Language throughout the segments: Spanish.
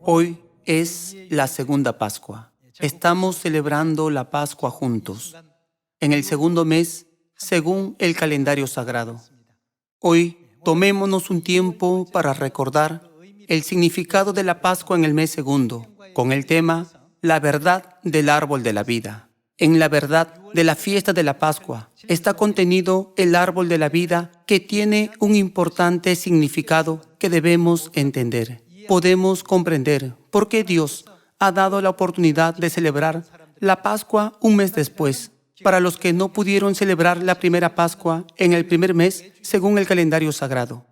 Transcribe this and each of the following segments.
Hoy es la segunda Pascua. Estamos celebrando la Pascua juntos, en el segundo mes, según el calendario sagrado. Hoy tomémonos un tiempo para recordar el significado de la Pascua en el mes segundo, con el tema La verdad del árbol de la vida. En la verdad de la fiesta de la Pascua está contenido el árbol de la vida, que tiene un importante significado que debemos entender. Podemos comprender por qué Dios ha dado la oportunidad de celebrar la Pascua un mes después, para los que no pudieron celebrar la primera Pascua en el primer mes según el calendario sagrado.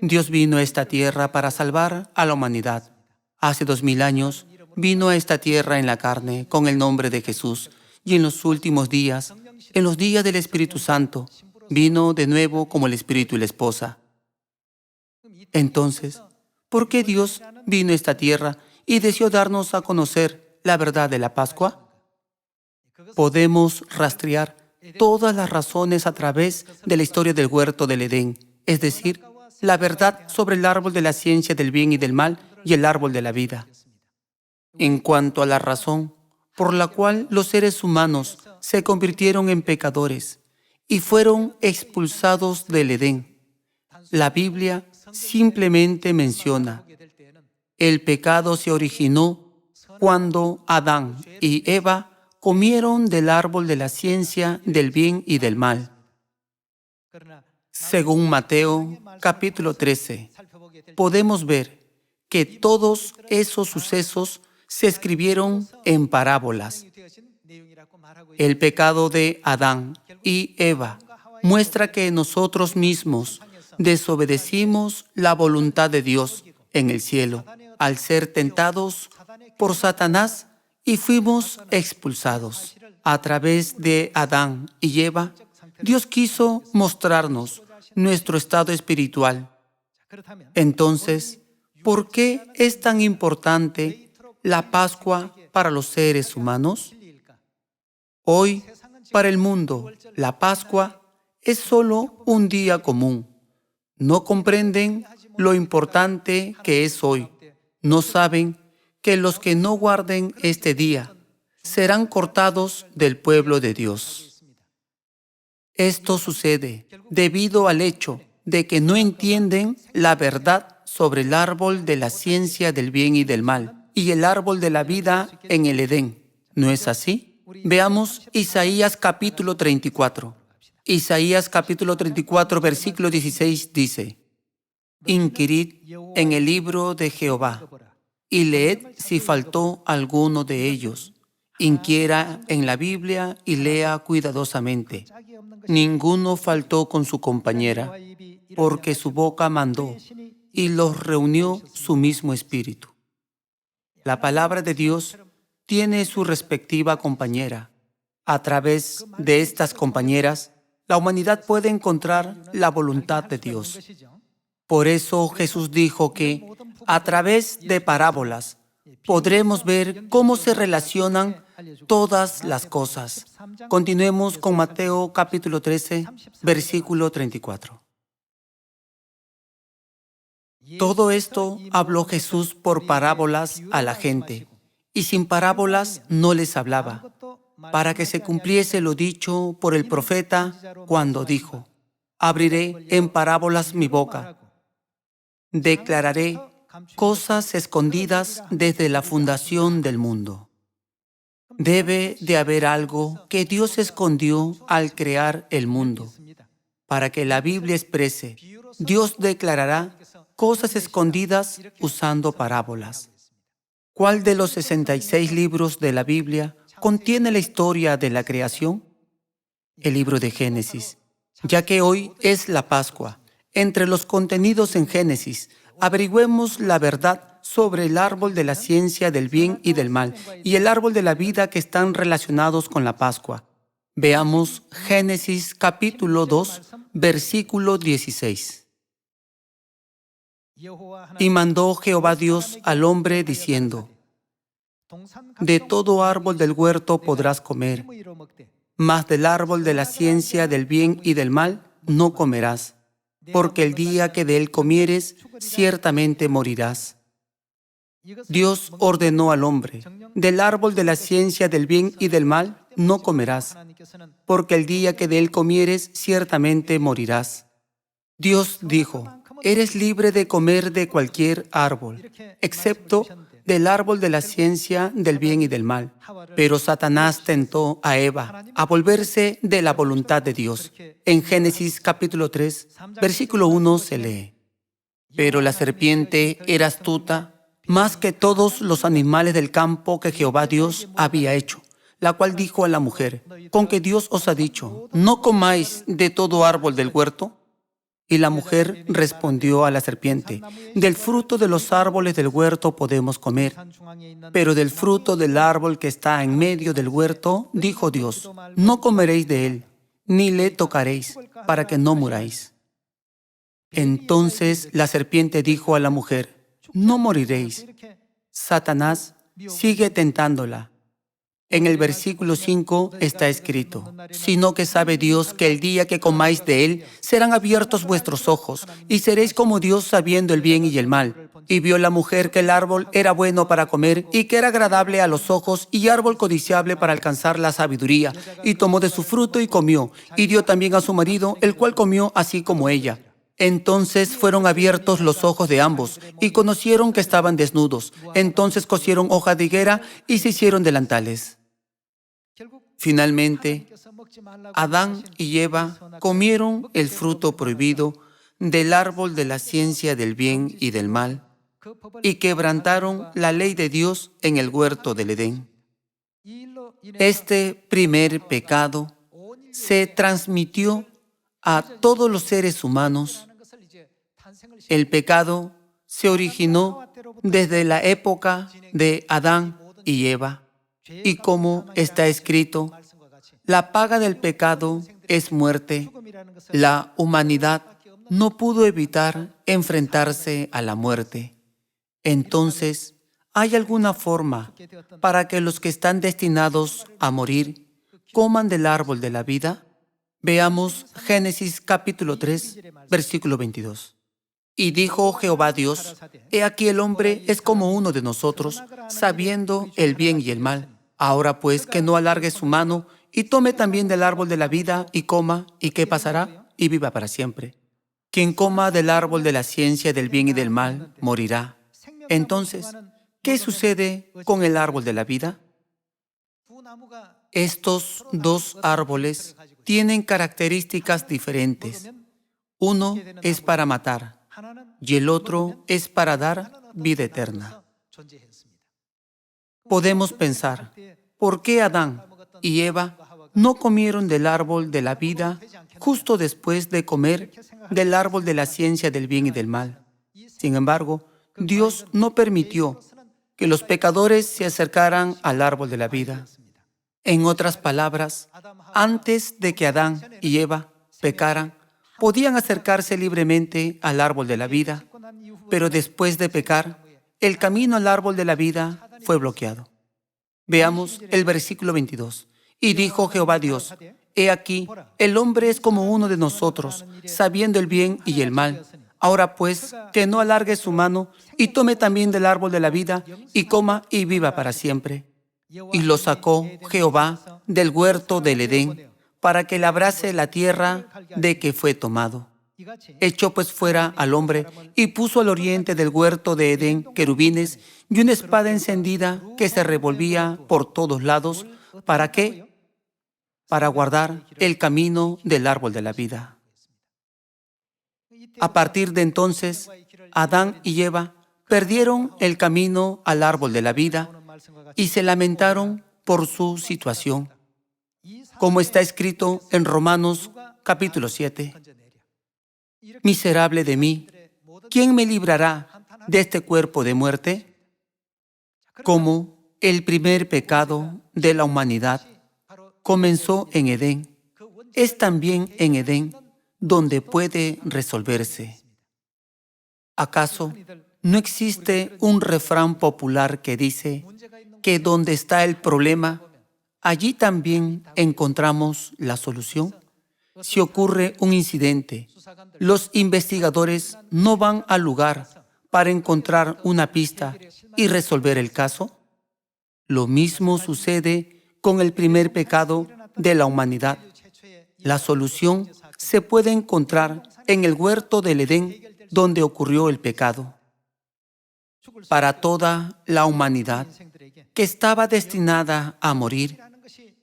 Dios vino a esta tierra para salvar a la humanidad. Hace 2000 años vino a esta tierra en la carne con el nombre de Jesús, y en los últimos días, en los días del Espíritu Santo, vino de nuevo como el Espíritu y la Esposa. Entonces, ¿por qué Dios vino a esta tierra y deseó darnos a conocer la verdad de la Pascua? Podemos rastrear todas las razones a través de la historia del huerto del Edén, es decir, la verdad sobre el árbol de la ciencia del bien y del mal y el árbol de la vida. En cuanto a la razón por la cual los seres humanos se convirtieron en pecadores y fueron expulsados del Edén, la Biblia simplemente menciona: el pecado se originó cuando Adán y Eva comieron del árbol de la ciencia del bien y del mal. Según Mateo, capítulo 13, podemos ver que todos esos sucesos se escribieron en parábolas. El pecado de Adán y Eva muestra que nosotros mismos desobedecimos la voluntad de Dios en el cielo al ser tentados por Satanás y fuimos expulsados. A través de Adán y Eva, Dios quiso mostrarnos nuestro estado espiritual. Entonces, ¿por qué es tan importante la Pascua para los seres humanos? Hoy, para el mundo, la Pascua es solo un día común. No comprenden lo importante que es hoy. No saben que los que no guarden este día serán cortados del pueblo de Dios. Esto sucede debido al hecho de que no entienden la verdad sobre el árbol de la ciencia del bien y del mal y el árbol de la vida en el Edén. ¿No es así? Veamos Isaías capítulo 34. Isaías capítulo 34, versículo 16 dice: Inquirid en el libro de Jehová y leed si faltó alguno de ellos. Inquiera en la Biblia y lea cuidadosamente. Ninguno faltó con su compañera, porque su boca mandó y los reunió su mismo espíritu. La palabra de Dios tiene su respectiva compañera. A través de estas compañeras, la humanidad puede encontrar la voluntad de Dios. Por eso Jesús dijo que, a través de parábolas, podremos ver cómo se relacionan todas las cosas. Continuemos con Mateo capítulo 13, versículo 34. Todo esto habló Jesús por parábolas a la gente, y sin parábolas no les hablaba, para que se cumpliese lo dicho por el profeta cuando dijo: abriré en parábolas mi boca, declararé cosas escondidas desde la fundación del mundo. Debe de haber algo que Dios escondió al crear el mundo. Para que la Biblia exprese, Dios declarará cosas escondidas usando parábolas. ¿Cuál de los 66 libros de la Biblia contiene la historia de la creación? El libro de Génesis. Ya que hoy es la Pascua, entre los contenidos en Génesis, averigüemos la verdad sobre el árbol de la ciencia del bien y del mal y el árbol de la vida que están relacionados con la Pascua. Veamos Génesis capítulo 2, versículo 16. Y mandó Jehová Dios al hombre diciendo: de todo árbol del huerto podrás comer, mas del árbol de la ciencia del bien y del mal no comerás, porque el día que de él comieres, ciertamente morirás. Dios ordenó al hombre, del árbol de la ciencia del bien y del mal no comerás, porque el día que de él comieres, ciertamente morirás. Dios dijo, eres libre de comer de cualquier árbol, excepto del árbol de la ciencia del bien y del mal. Pero Satanás tentó a Eva a volverse de la voluntad de Dios. En Génesis capítulo 3, versículo 1 se lee, pero la serpiente era astuta más que todos los animales del campo que Jehová Dios había hecho, la cual dijo a la mujer, ¿con que Dios os ha dicho, no comáis de todo árbol del huerto? Y la mujer respondió a la serpiente, del fruto de los árboles del huerto podemos comer, pero del fruto del árbol que está en medio del huerto, dijo Dios, no comeréis de él, ni le tocaréis, para que no muráis. Entonces la serpiente dijo a la mujer, no moriréis. Satanás sigue tentándola. En el versículo 5 está escrito, sino que sabe Dios que el día que comáis de él, serán abiertos vuestros ojos, y seréis como Dios sabiendo el bien y el mal. Y vio la mujer que el árbol era bueno para comer, y que era agradable a los ojos, y árbol codiciable para alcanzar la sabiduría. Y tomó de su fruto y comió, y dio también a su marido, el cual comió así como ella. Entonces fueron abiertos los ojos de ambos, y conocieron que estaban desnudos. Entonces cosieron hoja de higuera y se hicieron delantales. Finalmente, Adán y Eva comieron el fruto prohibido del árbol de la ciencia del bien y del mal, y quebrantaron la ley de Dios en el huerto del Edén. Este primer pecado se transmitió a todos los seres humanos. El pecado se originó desde la época de Adán y Eva, y como está escrito, la paga del pecado es muerte. La humanidad no pudo evitar enfrentarse a la muerte. Entonces, ¿hay alguna forma para que los que están destinados a morir coman del árbol de la vida? Veamos Génesis capítulo 3, versículo 22. Y dijo Jehová Dios, he aquí el hombre es como uno de nosotros, sabiendo el bien y el mal. Ahora pues que no alargue su mano y tome también del árbol de la vida y coma, ¿y qué pasará? Y viva para siempre. Quien coma del árbol de la ciencia del bien y del mal, morirá. Entonces, ¿qué sucede con el árbol de la vida? Estos dos árboles tienen características diferentes. Uno es para matar y el otro es para dar vida eterna. Podemos pensar, ¿por qué Adán y Eva no comieron del árbol de la vida justo después de comer del árbol de la ciencia del bien y del mal? Sin embargo, Dios no permitió que los pecadores se acercaran al árbol de la vida. En otras palabras, antes de que Adán y Eva pecaran, podían acercarse libremente al árbol de la vida, pero después de pecar, el camino al árbol de la vida fue bloqueado. Veamos el versículo 22. Y dijo Jehová Dios, he aquí, el hombre es como uno de nosotros, sabiendo el bien y el mal. Ahora pues, que no alargue su mano y tome también del árbol de la vida y coma y viva para siempre. Y lo sacó Jehová del huerto del Edén, para que labrase la tierra de que fue tomado. Echó pues fuera al hombre y puso al oriente del huerto de Edén querubines y una espada encendida que se revolvía por todos lados. ¿Para qué? Para guardar el camino del árbol de la vida. A partir de entonces, Adán y Eva perdieron el camino al árbol de la vida y se lamentaron por su situación, como está escrito en Romanos capítulo 7. Miserable de mí, ¿quién me librará de este cuerpo de muerte? Como el primer pecado de la humanidad comenzó en Edén, es también en Edén donde puede resolverse. ¿Acaso no existe un refrán popular que dice que donde está el problema, allí también encontramos la solución? Si ocurre un incidente, los investigadores no van al lugar para encontrar una pista y resolver el caso? Lo mismo sucede con el primer pecado de la humanidad. La solución se puede encontrar en el huerto del Edén, donde ocurrió el pecado. Para toda la humanidad que estaba destinada a morir,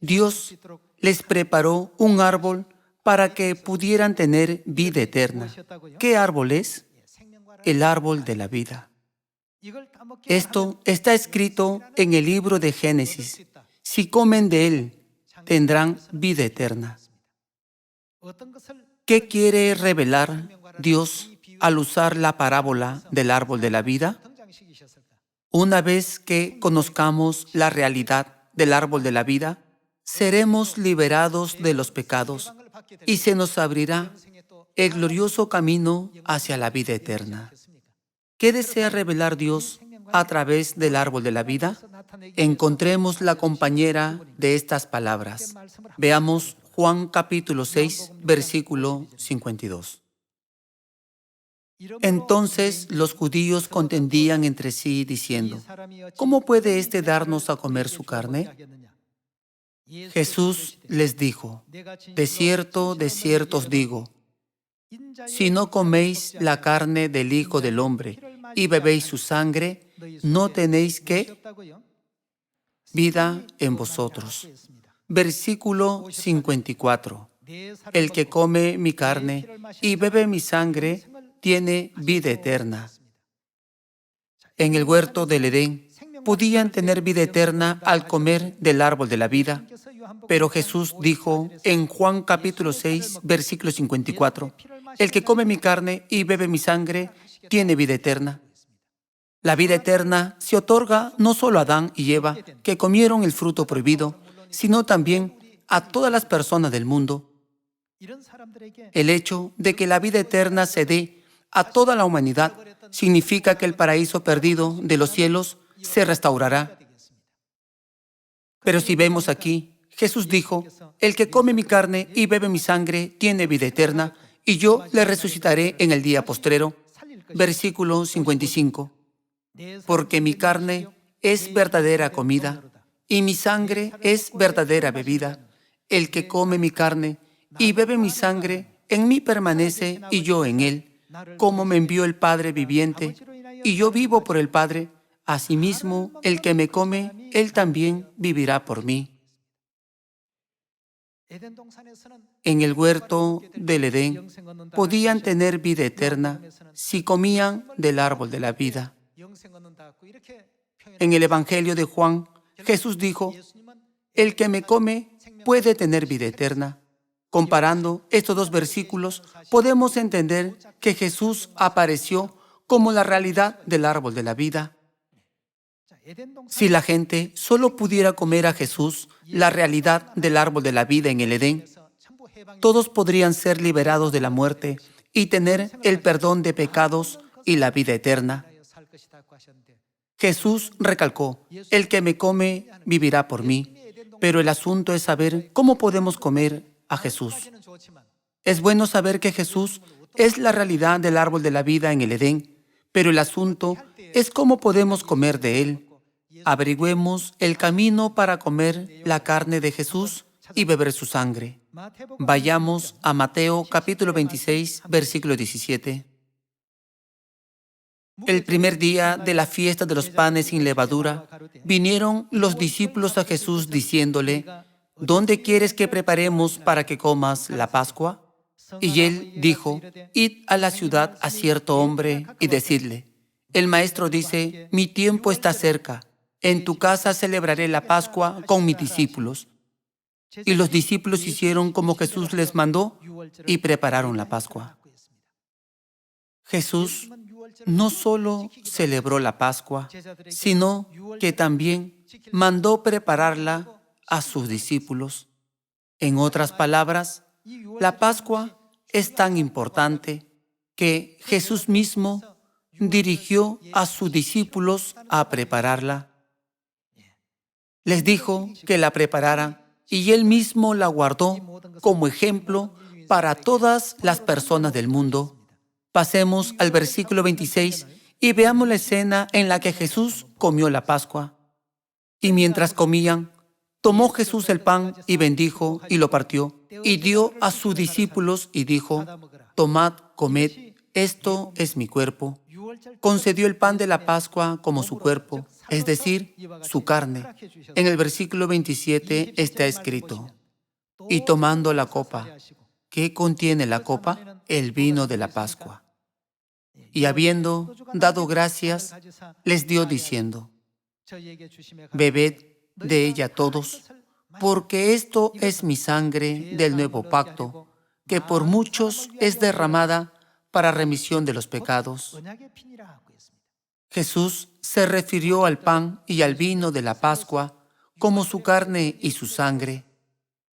Dios les preparó un árbol para que pudieran tener vida eterna. ¿Qué árbol es? El árbol de la vida. Esto está escrito en el libro de Génesis. Si comen de él, tendrán vida eterna. ¿Qué quiere revelar Dios al usar la parábola del árbol de la vida? Una vez que conozcamos la realidad del árbol de la vida, seremos liberados de los pecados y se nos abrirá el glorioso camino hacia la vida eterna. ¿Qué desea revelar Dios a través del árbol de la vida? Encontremos la compañera de estas palabras. Veamos Juan capítulo 6, versículo 52. Entonces los judíos contendían entre sí, diciendo: ¿Cómo puede éste darnos a comer su carne? Jesús les dijo: de cierto os digo, si no coméis la carne del Hijo del Hombre y bebéis su sangre, no tenéis ¿qué? Vida en vosotros. Versículo 54. El que come mi carne y bebe mi sangre tiene vida eterna. En el huerto del Edén podían tener vida eterna al comer del árbol de la vida, pero Jesús dijo en Juan capítulo 6, versículo 54, el que come mi carne y bebe mi sangre tiene vida eterna. La vida eterna se otorga no solo a Adán y Eva, que comieron el fruto prohibido, sino también a todas las personas del mundo. El hecho de que la vida eterna se dé a toda la humanidad significa que el paraíso perdido de los cielos se restaurará. Pero si vemos aquí, Jesús dijo: el que come mi carne y bebe mi sangre tiene vida eterna, y yo le resucitaré en el día postrero. Versículo 55. Porque mi carne es verdadera comida, y mi sangre es verdadera bebida. El que come mi carne y bebe mi sangre, en mí permanece y yo en él. Como me envió el Padre viviente, y yo vivo por el Padre, asimismo el que me come, él también vivirá por mí. En el huerto del Edén podían tener vida eterna si comían del árbol de la vida. En el Evangelio de Juan, Jesús dijo: el que me come puede tener vida eterna. Comparando estos dos versículos, podemos entender que Jesús apareció como la realidad del árbol de la vida. Si la gente solo pudiera comer a Jesús, la realidad del árbol de la vida en el Edén, todos podrían ser liberados de la muerte y tener el perdón de pecados y la vida eterna. Jesús recalcó: el que me come vivirá por mí. Pero el asunto es saber cómo podemos comer a Jesús. Es bueno saber que Jesús es la realidad del árbol de la vida en el Edén, pero el asunto es cómo podemos comer de él. Averigüemos el camino para comer la carne de Jesús y beber su sangre. Vayamos a Mateo capítulo 26, versículo 17. El primer día de la fiesta de los panes sin levadura, vinieron los discípulos a Jesús diciéndole: ¿dónde quieres que preparemos para que comas la Pascua? Y él dijo: id a la ciudad a cierto hombre y decidle: el maestro dice, mi tiempo está cerca, en tu casa celebraré la Pascua con mis discípulos. Y los discípulos hicieron como Jesús les mandó y prepararon la Pascua. Jesús no solo celebró la Pascua, sino que también mandó prepararla a sus discípulos. En otras palabras, la Pascua es tan importante que Jesús mismo dirigió a sus discípulos a prepararla. Les dijo que la prepararan y Él mismo la guardó como ejemplo para todas las personas del mundo. Pasemos al versículo 26 Y veamos la escena en la que Jesús comió la Pascua. Y mientras comían, tomó Jesús el pan y bendijo y lo partió, y dio a sus discípulos y dijo: tomad, comed, esto es mi cuerpo. Concedió el pan de la Pascua como su cuerpo, es decir, su carne. En el versículo 27 está escrito: y tomando la copa. ¿Qué contiene la copa? El vino de la Pascua. Y habiendo dado gracias, les dio diciendo: bebed de ella todos, porque esto es mi sangre del nuevo pacto, que por muchos es derramada para remisión de los pecados. Jesús se refirió al pan y al vino de la Pascua como su carne y su sangre,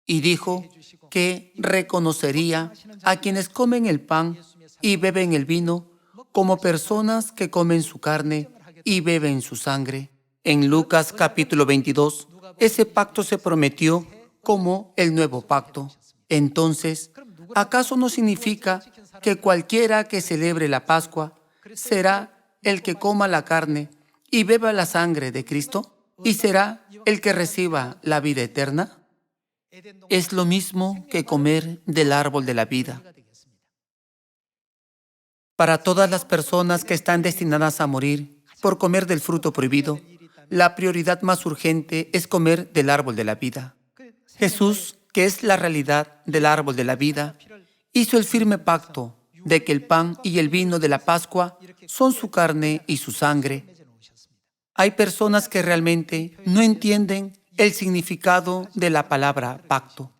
y dijo que reconocería a quienes comen el pan y beben el vino como personas que comen su carne y beben su sangre. En Lucas capítulo 22, ese pacto se prometió como el nuevo pacto. Entonces, ¿acaso no significa que cualquiera que celebre la Pascua será el que coma la carne y beba la sangre de Cristo? ¿Y será el que reciba la vida eterna? Es lo mismo que comer del árbol de la vida. Para todas las personas que están destinadas a morir por comer del fruto prohibido, la prioridad más urgente es comer del árbol de la vida. Jesús, que es la realidad del árbol de la vida, hizo el firme pacto de que el pan y el vino de la Pascua son su carne y su sangre. Hay personas que realmente no entienden el significado de la palabra pacto.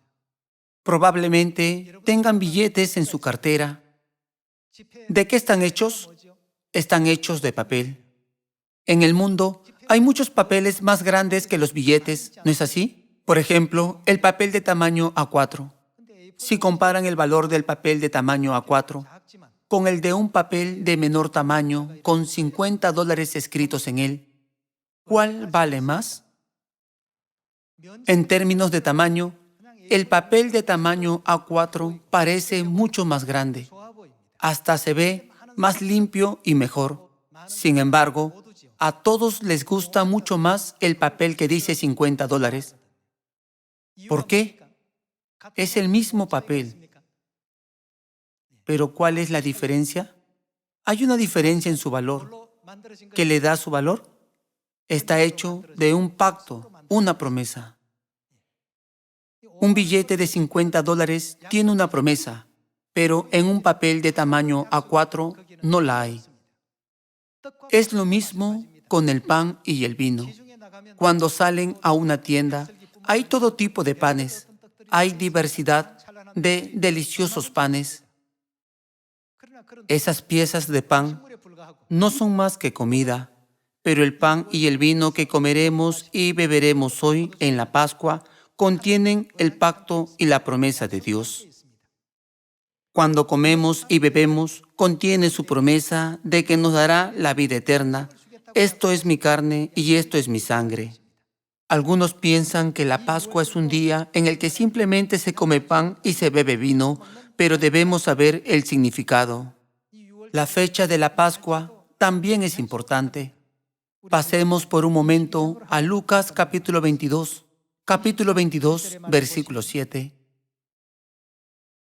Probablemente tengan billetes en su cartera. ¿De qué están hechos? Están hechos de papel. En el mundo hay muchos papeles más grandes que los billetes, ¿no es así? Por ejemplo, el papel de tamaño A4. Si comparan el valor del papel de tamaño A4 con el de un papel de menor tamaño con $50 escritos en él, ¿cuál vale más? En términos de tamaño, el papel de tamaño A4 parece mucho más grande. Hasta se ve más limpio y mejor. Sin embargo, a todos les gusta mucho más el papel que dice $50. ¿Por qué? Es el mismo papel. ¿Pero cuál es la diferencia? Hay una diferencia en su valor. ¿Qué le da su valor? Está hecho de un pacto, una promesa. Un billete de $50 tiene una promesa, pero en un papel de tamaño A4 no la hay. Es lo mismo con el pan y el vino. Cuando salen a una tienda, hay todo tipo de panes. Hay diversidad de deliciosos panes. Esas piezas de pan no son más que comida, pero el pan y el vino que comeremos y beberemos hoy en la Pascua contienen el pacto y la promesa de Dios. Cuando comemos y bebemos, contiene su promesa de que nos dará la vida eterna. Esto es mi carne y esto es mi sangre. Algunos piensan que la Pascua es un día en el que simplemente se come pan y se bebe vino, pero debemos saber el significado. La fecha de la Pascua también es importante. Pasemos por un momento a Lucas capítulo 22, versículo 7.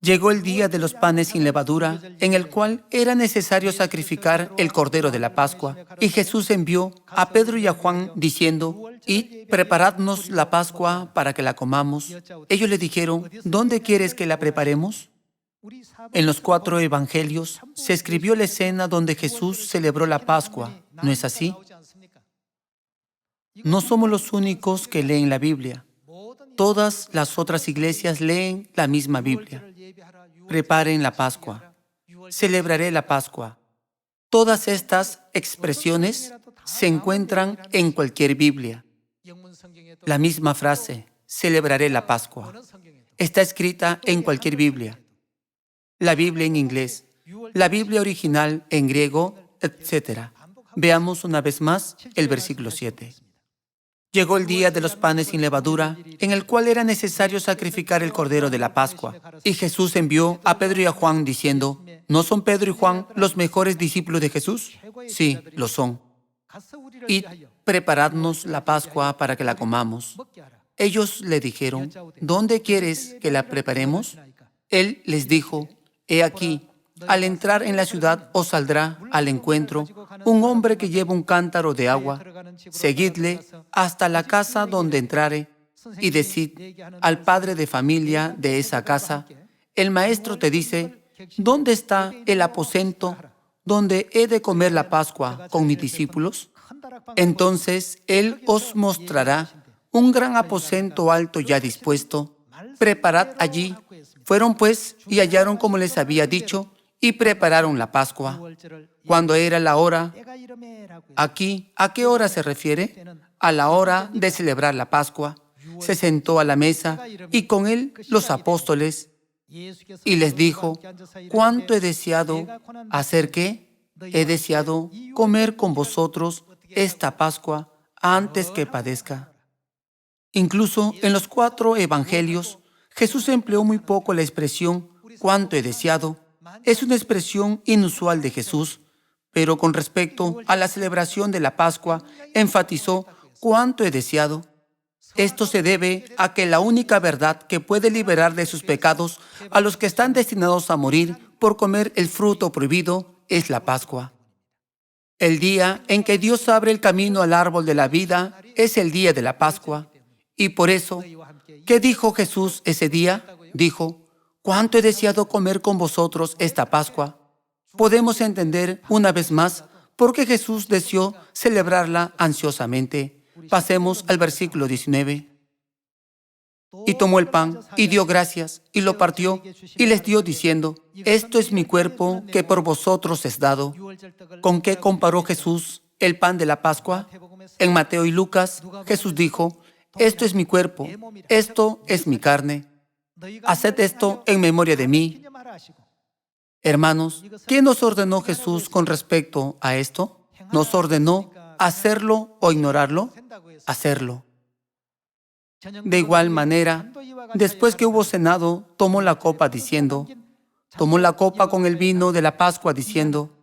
Llegó el día de los panes sin levadura, en el cual era necesario sacrificar el cordero de la Pascua. Y Jesús envió a Pedro y a Juan diciendo: id, preparadnos la Pascua para que la comamos. Ellos le dijeron: ¿dónde quieres que la preparemos? En los 4 evangelios se escribió la escena donde Jesús celebró la Pascua, ¿no es así? No somos los únicos que leen la Biblia. Todas las otras iglesias leen la misma Biblia. Preparen la Pascua. Celebraré la Pascua. Todas estas expresiones se encuentran en cualquier Biblia. La misma frase, celebraré la Pascua, está escrita en cualquier Biblia. La Biblia en inglés, la Biblia original en griego, etc. Veamos una vez más el versículo 7. Llegó el día de los panes sin levadura, en el cual era necesario sacrificar el cordero de la Pascua. Y Jesús envió a Pedro y a Juan diciendo: ¿No son Pedro y Juan los mejores discípulos de Jesús? Sí, lo son. Y preparadnos la Pascua para que la comamos. Ellos le dijeron, ¿dónde quieres que la preparemos? Él les dijo, he aquí, al entrar en la ciudad os saldrá al encuentro un hombre que lleva un cántaro de agua. Seguidle hasta la casa donde entrare y decid al padre de familia de esa casa, el maestro te dice, ¿dónde está el aposento donde he de comer la Pascua con mis discípulos? Entonces él os mostrará un gran aposento alto ya dispuesto. Preparad allí. Fueron pues y hallaron como les había dicho y prepararon la Pascua. Cuando era la hora, aquí, ¿a qué hora se refiere? A la hora de celebrar la Pascua. Se sentó a la mesa y con él los apóstoles y les dijo, ¿cuánto he deseado hacer qué? He deseado comer con vosotros esta Pascua antes que padezca. Incluso en los 4 evangelios, Jesús empleó muy poco la expresión «cuánto he deseado». Es una expresión inusual de Jesús, pero con respecto a la celebración de la Pascua, enfatizó «cuánto he deseado». Esto se debe a que la única verdad que puede liberar de sus pecados a los que están destinados a morir por comer el fruto prohibido es la Pascua. El día en que Dios abre el camino al árbol de la vida es el día de la Pascua. Y por eso, ¿qué dijo Jesús ese día? Dijo, ¿cuánto he deseado comer con vosotros esta Pascua? Podemos entender una vez más por qué Jesús deseó celebrarla ansiosamente. Pasemos al versículo 19. Y tomó el pan y dio gracias y lo partió y les dio diciendo, esto es mi cuerpo que por vosotros es dado. ¿Con qué comparó Jesús el pan de la Pascua? En Mateo y Lucas, Jesús dijo, esto es mi cuerpo, esto es mi carne. Haced esto en memoria de mí. Hermanos, ¿qué nos ordenó Jesús con respecto a esto? ¿Nos ordenó hacerlo o ignorarlo? Hacerlo. De igual manera, después que hubo cenado, tomó la copa con el vino de la Pascua diciendo,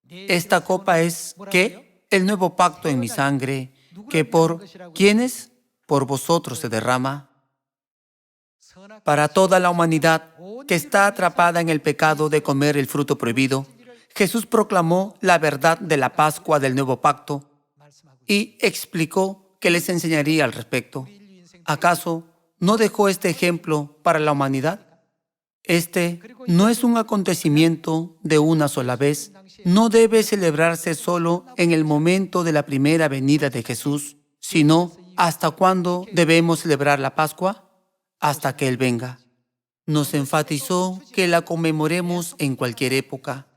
esta copa es, ¿qué? El nuevo pacto en mi sangre, que por, ¿quiénes? Por vosotros se derrama. Para toda la humanidad que está atrapada en el pecado de comer el fruto prohibido, Jesús proclamó la verdad de la Pascua del nuevo pacto y explicó que les enseñaría al respecto. ¿Acaso no dejó este ejemplo para la humanidad? Este no es un acontecimiento de una sola vez. No debe celebrarse solo en el momento de la primera venida de Jesús, sino ¿hasta cuándo debemos celebrar la Pascua? Hasta que Él venga. Nos enfatizó que la conmemoremos en cualquier época.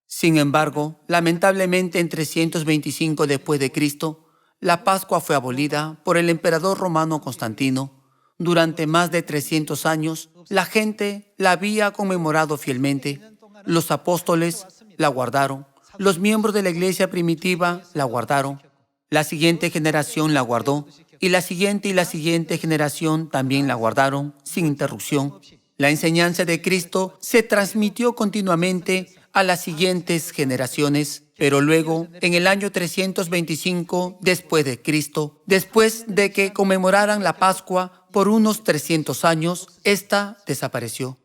Sin embargo, lamentablemente en 325 después de Cristo, la Pascua fue abolida por el emperador romano Constantino. Durante más de 300 años, la gente la había conmemorado fielmente. Los apóstoles la guardaron. Los miembros de la iglesia primitiva la guardaron. La siguiente generación la guardó. Y la siguiente generación también la guardaron, sin interrupción. La enseñanza de Cristo se transmitió continuamente a las siguientes generaciones. Pero luego, en el año 325 después de Cristo, después de que conmemoraran la Pascua por unos 300 años, esta desapareció.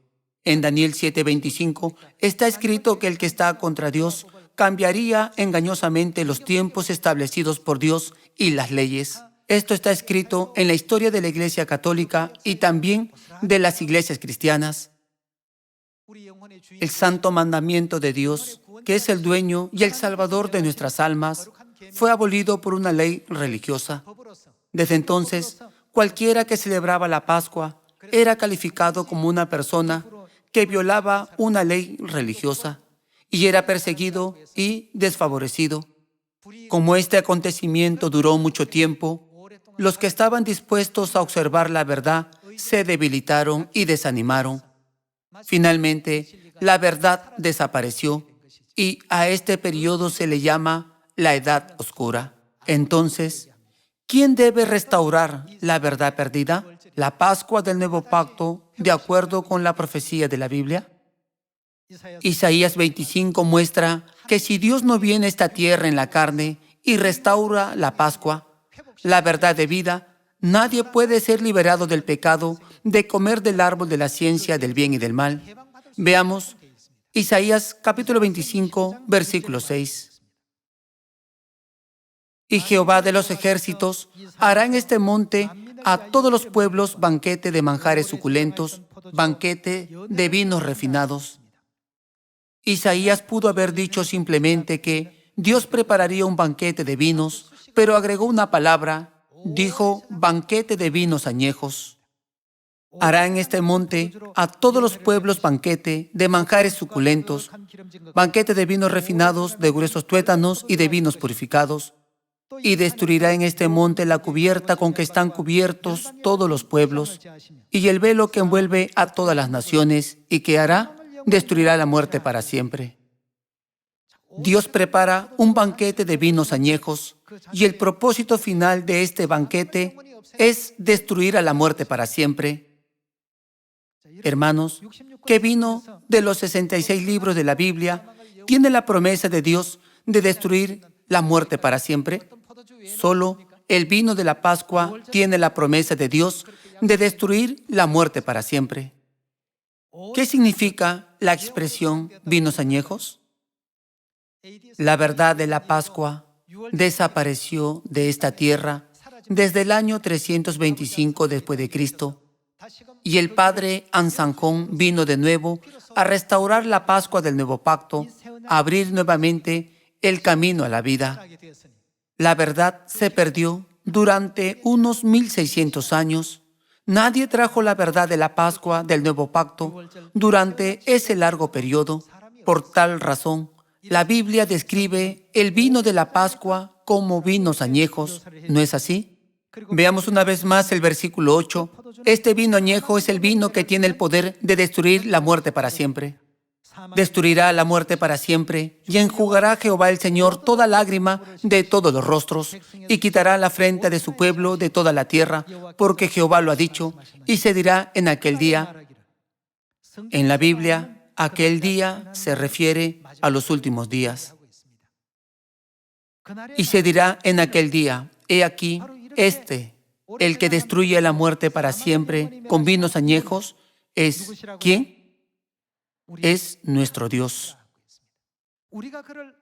En Daniel 7:25 está escrito que el que está contra Dios cambiaría engañosamente los tiempos establecidos por Dios y las leyes. Esto está escrito en la historia de la Iglesia Católica y también de las iglesias cristianas. El santo mandamiento de Dios, que es el dueño y el salvador de nuestras almas, fue abolido por una ley religiosa. Desde entonces, cualquiera que celebraba la Pascua era calificado como una persona que violaba una ley religiosa y era perseguido y desfavorecido. Como este acontecimiento duró mucho tiempo, los que estaban dispuestos a observar la verdad se debilitaron y desanimaron. Finalmente, la verdad desapareció y a este periodo se le llama la Edad Oscura. Entonces, ¿quién debe restaurar la verdad perdida? ¿La Pascua del Nuevo Pacto, de acuerdo con la profecía de la Biblia? Isaías 25 muestra que si Dios no viene a esta tierra en la carne y restaura la Pascua, la verdad de vida, nadie puede ser liberado del pecado de comer del árbol de la ciencia del bien y del mal. Veamos Isaías capítulo 25, versículo 6. Y Jehová de los ejércitos hará en este monte a todos los pueblos banquete de manjares suculentos, banquete de vinos refinados. Isaías pudo haber dicho simplemente que Dios prepararía un banquete de vinos, pero agregó una palabra, dijo banquete de vinos añejos. Hará en este monte a todos los pueblos banquete de manjares suculentos, banquete de vinos refinados, de gruesos tuétanos y de vinos purificados, y destruirá en este monte la cubierta con que están cubiertos todos los pueblos, y el velo que envuelve a todas las naciones, y que hará, destruirá la muerte para siempre. Dios prepara un banquete de vinos añejos, y el propósito final de este banquete es destruir a la muerte para siempre. Hermanos, ¿qué vino de los 66 libros de la Biblia tiene la promesa de Dios de destruir la muerte para siempre? Solo el vino de la Pascua tiene la promesa de Dios de destruir la muerte para siempre. ¿Qué significa la expresión vinos añejos? La verdad de la Pascua desapareció de esta tierra desde el año 325 después de Cristo, y el padre Ansanjón vino de nuevo a restaurar la Pascua del nuevo pacto, a abrir nuevamente el camino a la vida. La verdad se perdió durante unos 1600 años. Nadie trajo la verdad de la Pascua del nuevo pacto durante ese largo periodo. Por tal razón, la Biblia describe el vino de la Pascua como vinos añejos. ¿No es así? Veamos una vez más el versículo 8. Este vino añejo es el vino que tiene el poder de destruir la muerte para siempre. Destruirá la muerte para siempre, y enjugará Jehová el Señor toda lágrima de todos los rostros, y quitará la afrenta de su pueblo de toda la tierra, porque Jehová lo ha dicho, y se dirá en aquel día. En la Biblia, aquel día se refiere a los últimos días. Y se dirá en aquel día, he aquí, el que destruye la muerte para siempre con vinos añejos, ¿es quién? Es nuestro Dios.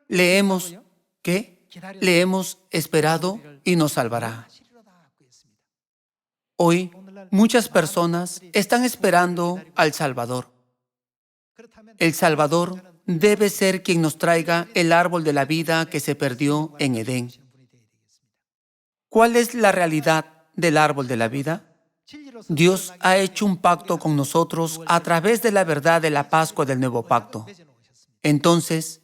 Leemos que le hemos esperado y nos salvará. Hoy, muchas personas están esperando al Salvador. El Salvador debe ser quien nos traiga el árbol de la vida que se perdió en Edén. ¿Cuál es la realidad del árbol de la vida? Dios ha hecho un pacto con nosotros a través de la verdad de la Pascua del nuevo pacto. Entonces,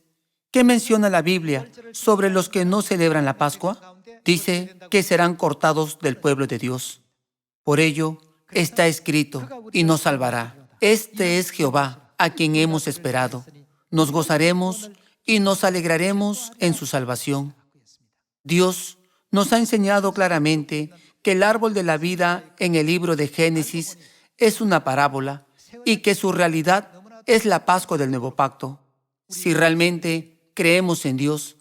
¿qué menciona la Biblia sobre los que no celebran la Pascua? Dice que serán cortados del pueblo de Dios. Por ello, está escrito, y nos salvará. Este es Jehová, a quien hemos esperado. Nos gozaremos y nos alegraremos en su salvación. Dios nos ha enseñado claramente que el árbol de la vida en el libro de Génesis es una parábola y que su realidad es la Pascua del nuevo pacto. Si realmente creemos en Dios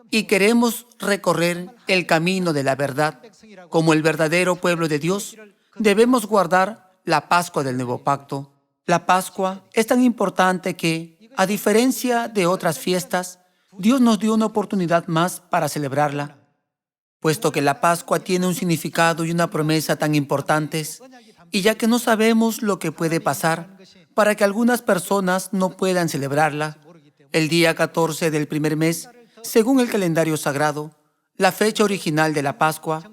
y queremos recorrer el camino de la verdad como el verdadero pueblo de Dios, debemos guardar la Pascua del nuevo pacto. La Pascua es tan importante que, a diferencia de otras fiestas, Dios nos dio una oportunidad más para celebrarla. Puesto que la Pascua tiene un significado y una promesa tan importantes, y ya que no sabemos lo que puede pasar para que algunas personas no puedan celebrarla, el día 14 del primer mes, según el calendario sagrado, la fecha original de la Pascua,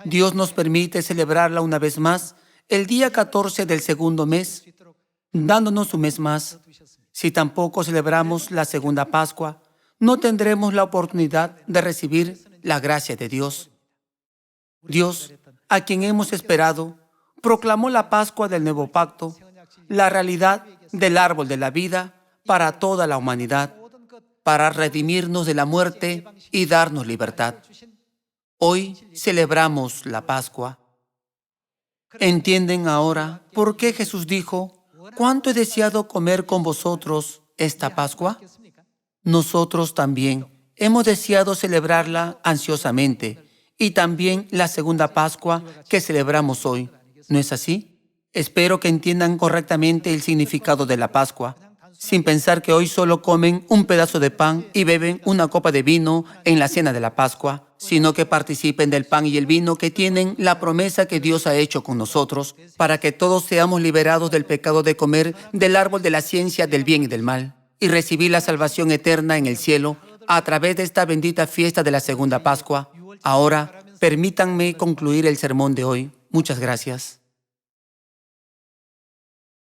Dios nos permite celebrarla una vez más el día 14 del segundo mes, dándonos un mes más. Si tampoco celebramos la segunda Pascua, no tendremos la oportunidad de recibir la gracia de Dios. Dios, a quien hemos esperado, proclamó la Pascua del nuevo pacto, la realidad del árbol de la vida para toda la humanidad, para redimirnos de la muerte y darnos libertad. Hoy celebramos la Pascua. ¿Entienden ahora por qué Jesús dijo: «Cuánto he deseado comer con vosotros esta Pascua? Nosotros también hemos deseado celebrarla ansiosamente y también la segunda Pascua que celebramos hoy. ¿No es así? Espero que entiendan correctamente el significado de la Pascua, sin pensar que hoy solo comen un pedazo de pan y beben una copa de vino en la cena de la Pascua, sino que participen del pan y el vino que tienen la promesa que Dios ha hecho con nosotros, para que todos seamos liberados del pecado de comer del árbol de la ciencia del bien y del mal, y recibir la salvación eterna en el cielo a través de esta bendita fiesta de la segunda Pascua. Ahora, permítanme concluir el sermón de hoy. Muchas gracias.